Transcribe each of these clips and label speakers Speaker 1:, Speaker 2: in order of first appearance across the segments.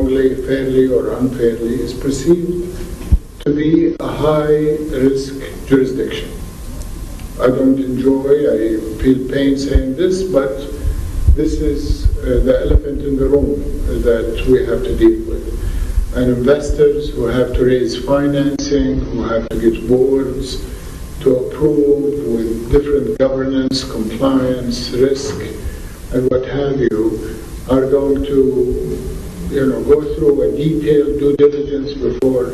Speaker 1: wrongly, fairly or unfairly, is perceived to be a high-risk jurisdiction. I don't enjoy, I feel pain saying this, but this is the elephant in the room that we have to deal with. And investors who have to raise financing, who have to get boards to approve with different governance, compliance, risk, and what have you, are going to go through a detailed due diligence before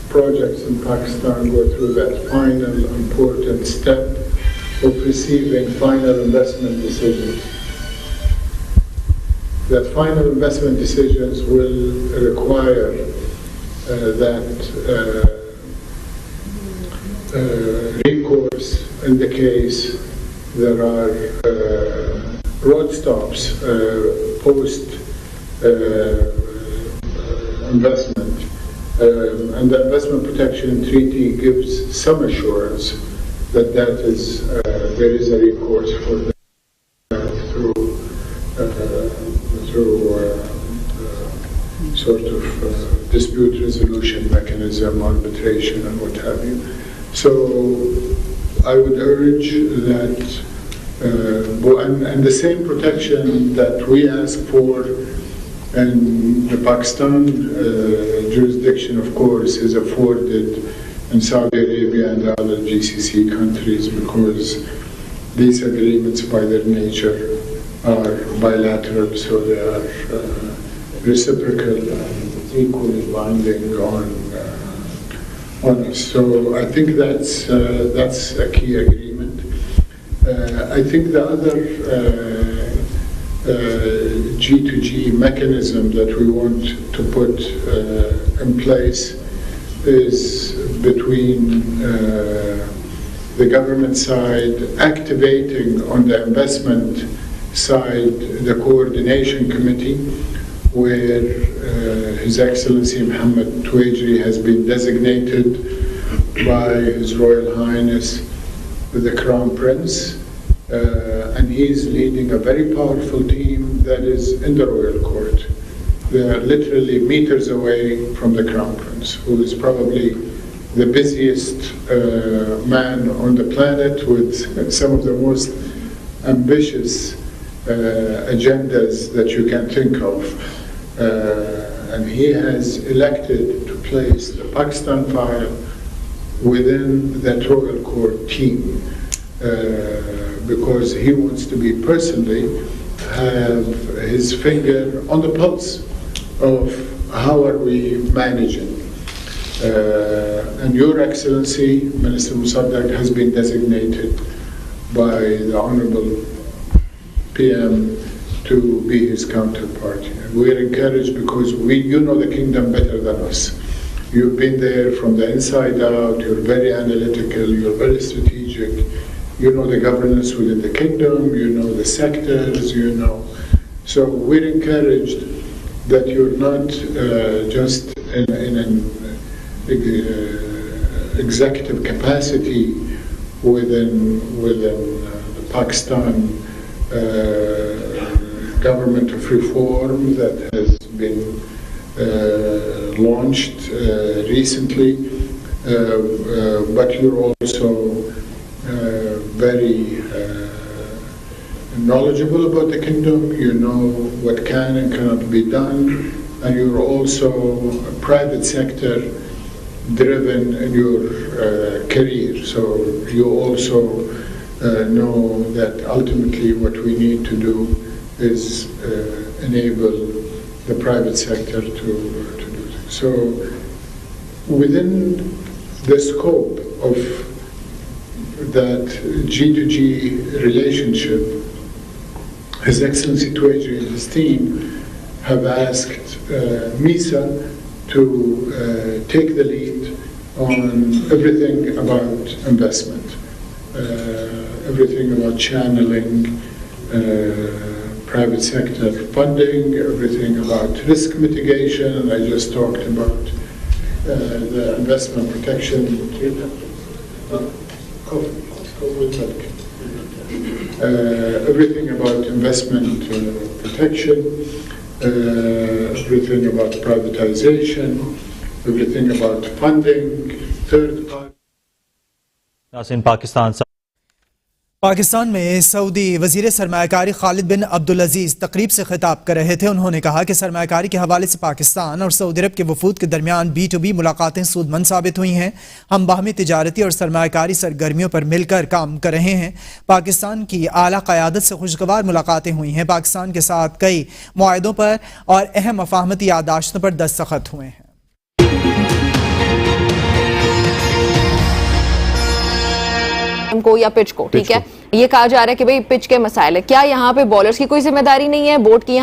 Speaker 1: projects in Pakistan go through that final important step of receiving final investment decisions. That final investment decisions will require that recourse in the case there are road stops post investment, and the investment protection treaty gives some assurance that there is a recourse for that through sort of dispute resolution mechanism, arbitration, and what have you. So I would urge that, and the same protection that we ask for in the Pakistan jurisdiction, of course, is afforded in Saudi Arabia and the other GCC countries, because these agreements by their nature are bilateral, so they are reciprocal and equally binding on us. So I think that's a key agreement. I think the other G2G mechanism that we want to put in place is between the government side activating on the investment side the coordination committee, where His Excellency Mohammed Tuwaijri has been designated by His Royal Highness the Crown Prince, and he's leading a very powerful team that is in the Royal Court. They are literally meters away from the Crown Prince, who is probably the busiest man on the planet, with some of the most ambitious agendas that you can think of. And he has elected to place the Pakistan file within that Royal Court team because he wants to be personally have his finger on the pulse of how are we managing. And Your Excellency, Minister Musaddiq, has been designated by the Honorable PM to be his counterpart. And we're encouraged because you know the kingdom better than us. You've been there from the inside out, you're very analytical, you're very strategic, you know the governance within the kingdom, you know the sectors, you know. So we're encouraged that you're not just in an executive capacity within the Pakistan government of reform that has been launched recently, but you're also very knowledgeable about the kingdom. You know what can and cannot be done, and you're also a private sector driven in your career. So you also know that ultimately what we need to do is enable the private sector to do things. So within the scope of that G2G relationship, His Excellency Tuwaijri and his team have asked MISA to take the lead on everything about investment, everything about channeling private sector funding, everything about risk mitigation. I just talked about the investment protection. Everything about investment protection, everything about privatization, everything about funding, third party.
Speaker 2: Pakistan में Saudi वजीर सरमایہ कारी खालिद बिन अब्दुल्अज़ीज तकरीब से खिताब कर रहे थे। उन्होंने कहा कि सरमایہ कारी के हवाले से पाकिस्तान और सऊदी अरब के वफूद के दरमियान B2B मुलाकातें सूदमंद साबित हुई हैं। हम बाहमी तिजारती और सरमایہ कारी सरगर्मियों पर मिलकर काम कर रहे हैं। पाकिस्तान की आला क़यादत से खुशगवार मुलाकातें हुई हैं। पाकिस्तान के साथ कई मुआहदों पर और अहम मफाहमती याददाश्तों पर दस्तखत हुए हैं।
Speaker 3: को या पिच को, ठीक है, ये कहा जा रहा है कि भाई पिच के मसाइल है, क्या यहाँ पे बॉलर्स की कोई जिम्मेदारी नहीं है, बोर्ड की